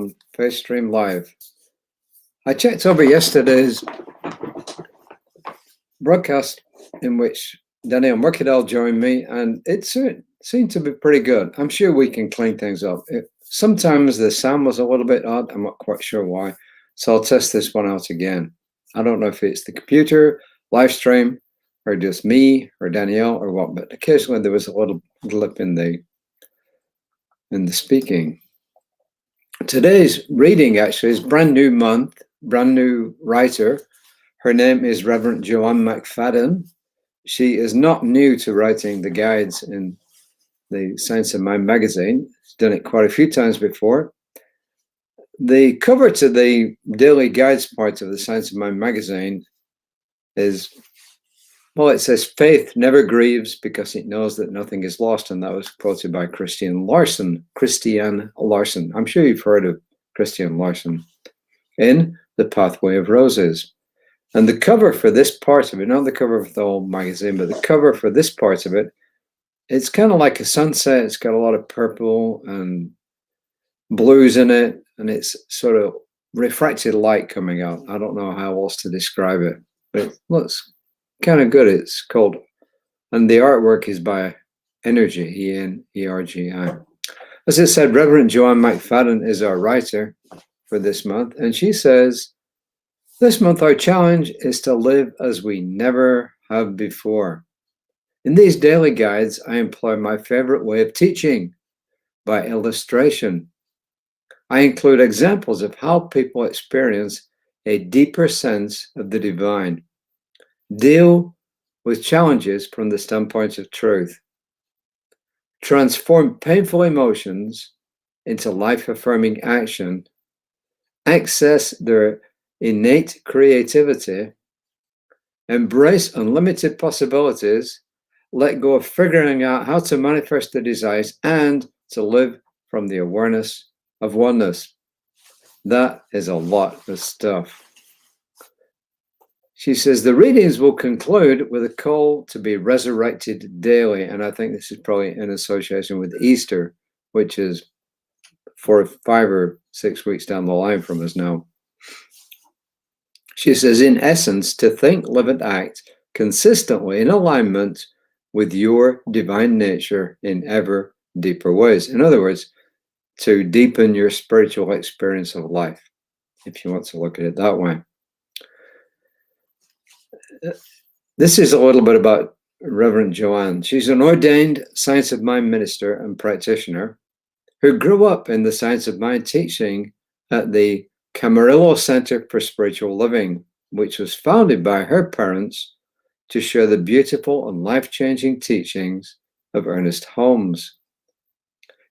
on FaceStream Live. I checked over yesterday's broadcast in which Danielle Mercadal joined me, and it seemed to be pretty good. I'm sure we can clean things up. Sometimes the sound was a little bit odd. I'm not quite sure why. So I'll test this one out again. I don't know if it's the computer, live stream, or just me or Danielle or what, but occasionally there was a little blip in the speaking. Today's reading actually is brand new month, brand new writer. Her name is Reverend Joanne McFadden. She is not new to writing the guides in the Science of Mind magazine. She's done it quite a few times before. The cover to the daily guides part of the Science of Mind magazine is, well, it says, "Faith never grieves because it knows that nothing is lost," and that was quoted by Christian Larson. I'm sure you've heard of Christian Larson in The Pathway of Roses. And the cover for this part of it, not the cover of the whole magazine, but the cover for this part of it, it's kind of like a sunset. It's got a lot of purple and blues in it, and it's sort of refracted light coming out. I don't know how else to describe it, but it looks kind of good. It's called, and the artwork is by Energy, E-N-E-R-G-I. As I said, Reverend Joanne McFadden is our writer for this month, and she says, "This month our challenge is to live as we never have before. In these daily guides, I employ my favorite way of teaching, by illustration. I include examples of how people experience a deeper sense of the divine, deal with challenges from the standpoint of truth, transform painful emotions into life-affirming action, access their innate creativity, embrace unlimited possibilities, let go of figuring out how to manifest the desires, and to live from the awareness of oneness." That is a lot of stuff. She says the readings will conclude with a call to be resurrected daily, and I think this is probably in association with Easter, which is 5 or 6 weeks down the line from us now. She says, in essence, to think, live, and act consistently in alignment with your divine nature in ever deeper ways. In other words, to deepen your spiritual experience of life, if you want to look at it that way. This is a little bit about Reverend Joanne. She's an ordained Science of Mind minister and practitioner who grew up in the Science of Mind teaching at the Camarillo Center for Spiritual Living, which was founded by her parents to share the beautiful and life-changing teachings of Ernest Holmes.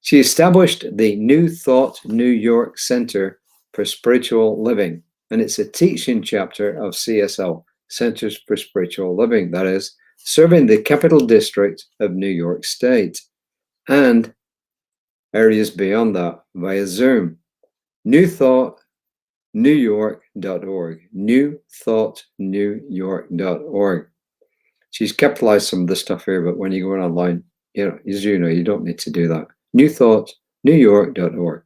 She established the New Thought New York Center for Spiritual Living, and it's a teaching chapter of CSL, Centers for Spiritual Living, that is, serving the Capital District of New York State and areas beyond that via Zoom. newthoughtnewyork.org. newthoughtnewyork.org. She's capitalized some of the stuff here, but when you go online, as you know, you don't need to do that. newthoughtnewyork.org.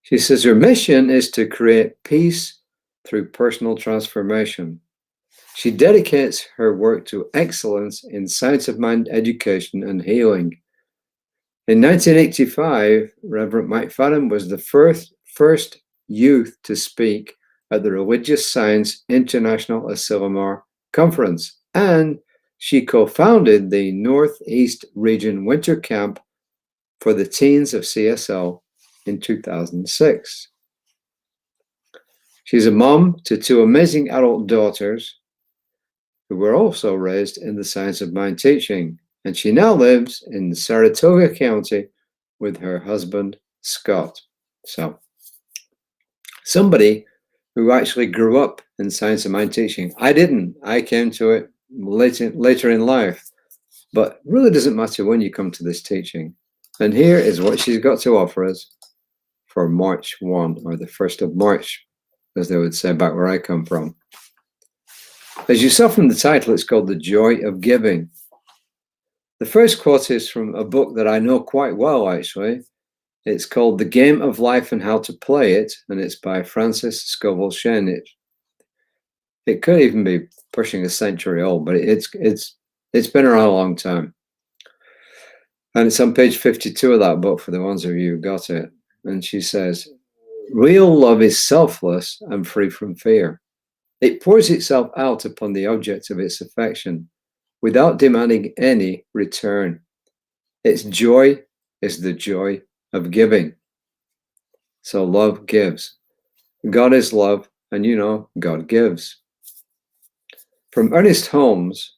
She says her mission is to create peace through personal transformation. She dedicates her work to excellence in Science of Mind education and healing. In 1985, Reverend McFadden was the first youth to speak at the Religious Science International Asilomar Conference, and she co-founded the Northeast Region Winter Camp for the teens of CSL in 2006. She's a mom to 2 amazing adult daughters who were also raised in the Science of Mind teaching, and she now lives in Saratoga County with her husband, Scott. So, somebody who actually grew up in Science of Mind teaching. I didn't. I came to it later in life, but really doesn't matter when you come to this teaching. And here is what she's got to offer us for March 1, or the 1st of March, as they would say back where I come from. As you saw from the title, it's called The Joy of Giving. The first quote is from a book that I know quite well, actually. It's called The Game of Life and How to Play It, and it's by Francis Scovel Shinn. It could even be pushing a century old, but it's been around a long time. And it's on page 52 of that book for the ones of you who got it. And she says, real love is selfless and free from fear. It pours itself out upon the object of its affection without demanding any return. Its joy is the joy of giving. So love gives. God is love, and you know, God gives. From Ernest Holmes,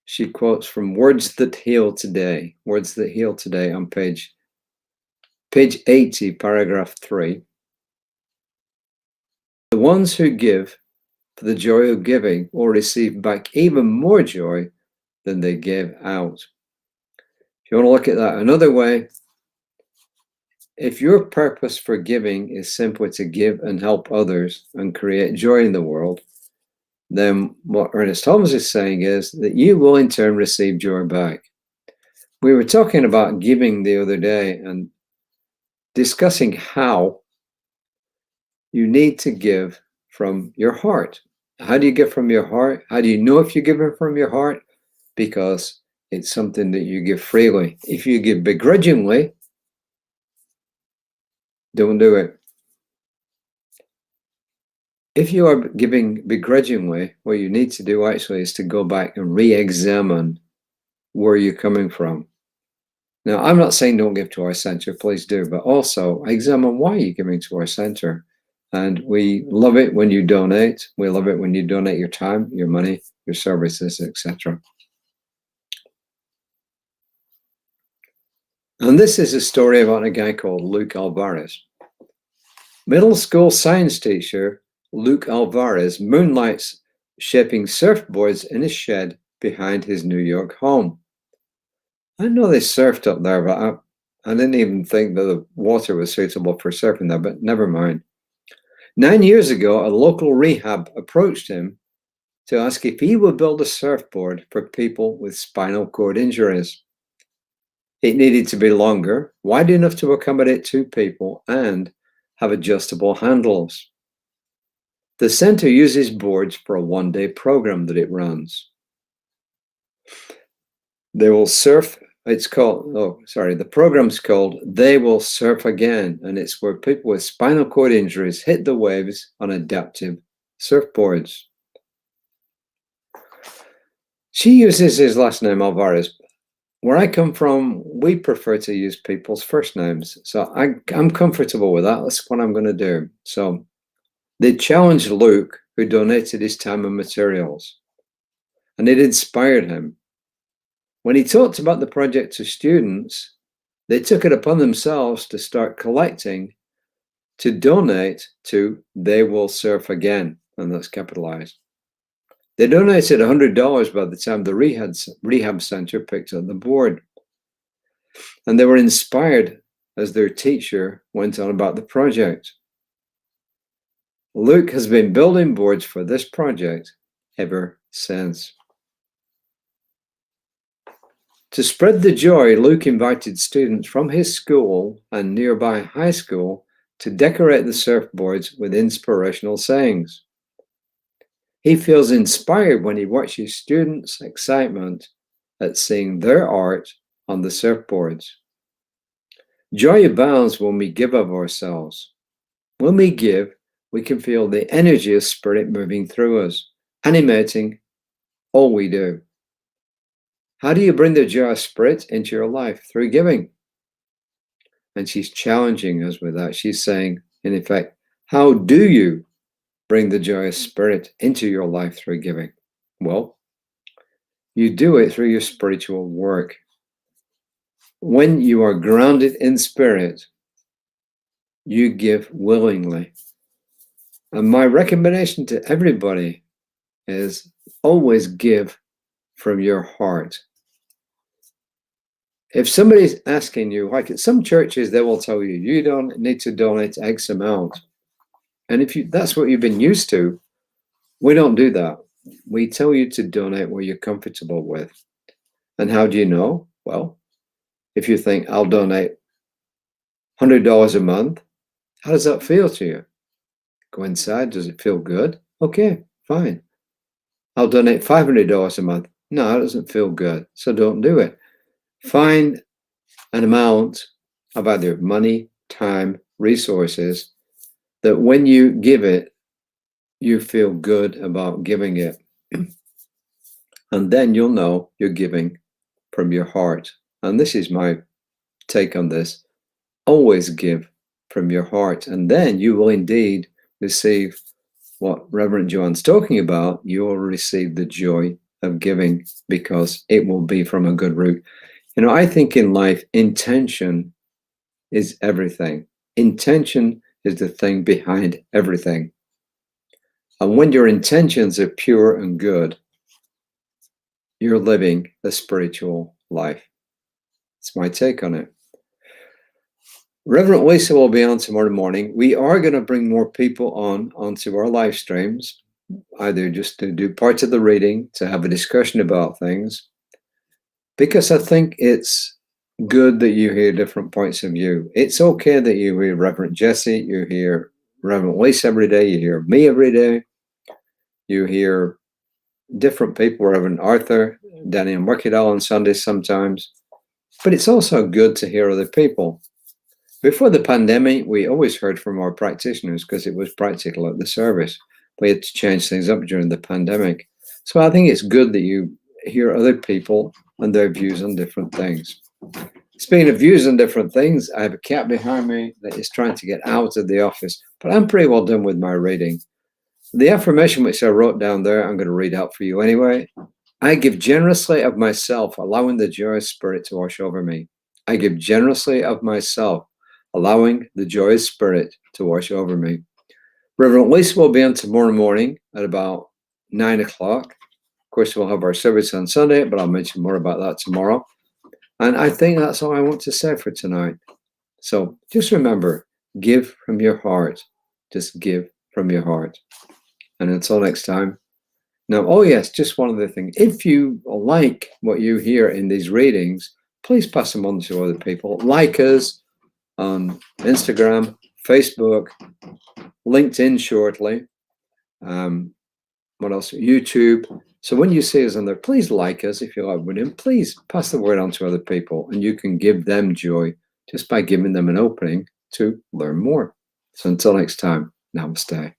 she quotes from Words That Heal Today. Words That Heal Today on page 80, paragraph 3. The ones who give for the joy of giving will receive back even more joy than they gave out. If you want to look at that another way, if your purpose for giving is simply to give and help others and create joy in the world, then what Ernest Holmes is saying is that you will in turn receive joy back. We were talking about giving the other day and discussing how you need to give from your heart. How do you give from your heart? How do you know if you're giving from your heart? Because it's something that you give freely. If you give begrudgingly, don't do it. If you are giving begrudgingly, what you need to do actually is to go back and re-examine where you're coming from. Now, I'm not saying don't give to our center, please do, but also examine why you're giving to our center. And we love it when you donate. We love it when you donate your time, your money, your services, etc. And this is a story about a guy called Luke Alvarez. Middle school science teacher Luke Alvarez moonlights shaping surfboards in a shed behind his New York home. I know they surfed up there, but I didn't even think that the water was suitable for surfing there, but never mind. 9 years ago, a local rehab approached him to ask if he would build a surfboard for people with spinal cord injuries. It needed to be longer, wide enough to accommodate 2 people, and have adjustable handles. The center uses boards for a 1-day program that it runs. They will surf. The program's called They Will Surf Again, and it's where people with spinal cord injuries hit the waves on adaptive surfboards. She uses his last name, Alvarez. Where I come from, we prefer to use people's first names. So I'm comfortable with that. That's what I'm going to do. So they challenged Luke, who donated his time and materials, and it inspired him. When he talked about the project to students, they took it upon themselves to start collecting to donate to They Will Surf Again, and that's capitalized. They donated $100 by the time the rehab center picked up the board. And they were inspired as their teacher went on about the project. Luke has been building boards for this project ever since. To spread the joy, Luke invited students from his school and nearby high school to decorate the surfboards with inspirational sayings. He feels inspired when he watches students' excitement at seeing their art on the surfboards. Joy abounds when we give of ourselves. When we give, we can feel the energy of spirit moving through us, animating all we do. How do you bring the joy of spirit into your life? Through giving. And she's challenging us with that. She's saying, in effect, how do you bring the joy of spirit into your life through giving? Well, you do it through your spiritual work. When you are grounded in spirit, you give willingly. And my recommendation to everybody is always give from your heart. If somebody's asking you, like at some churches, they will tell you, you don't need to donate X amount. And if that's what you've been used to, we don't do that. We tell you to donate what you're comfortable with. And how do you know? Well, if you think, I'll donate $100 a month. How does that feel to you? Go inside. Does it feel good? Okay, fine. I'll donate $500 a month. No, it doesn't feel good. So don't do it. Find an amount of either money, time, resources that when you give it, you feel good about giving it. And then you'll know you're giving from your heart. And this is my take on this. Always give from your heart. And then you will indeed receive what Reverend Joanne's talking about. You will receive the joy of giving because it will be from a good root. I think in life, intention is everything. Intention is the thing behind everything. And when your intentions are pure and good, you're living a spiritual life. It's my take on it. Reverend Lisa will be on tomorrow morning. We are going to bring more people onto our live streams, either just to do parts of the reading, to have a discussion about things, because I think it's good that you hear different points of view. It's okay that you hear Reverend Jesse, you hear Reverend Lisa every day, you hear me every day, you hear different people, Reverend Arthur, Daniel Mercadal on Sundays sometimes, but it's also good to hear other people. Before the pandemic, we always heard from our practitioners because it was practical at the service. We had to change things up during the pandemic. So I think it's good that you hear other people and their views on different things. Speaking of views on different things, I have a cat behind me that is trying to get out of the office, but I'm pretty well done with my reading. The affirmation which I wrote down there, I'm going to read out for you anyway. I give generously of myself, allowing the joyous spirit to wash over me. I give generously of myself, allowing the joyous spirit to wash over me. Reverend Lisa will be on tomorrow morning at about 9 o'clock. Of course, we'll have our service on Sunday, but I'll mention more about that tomorrow. And I think that's all I want to say for tonight. So just remember, give from your heart. Just give from your heart. And until next time. Now, oh yes, just one other thing. If you like what you hear in these readings, please pass them on to other people. Like us on Instagram, Facebook, LinkedIn shortly. What else? YouTube. So when you see us on there, please like us if you like William. Please pass the word on to other people, and you can give them joy just by giving them an opening to learn more. So until next time, namaste.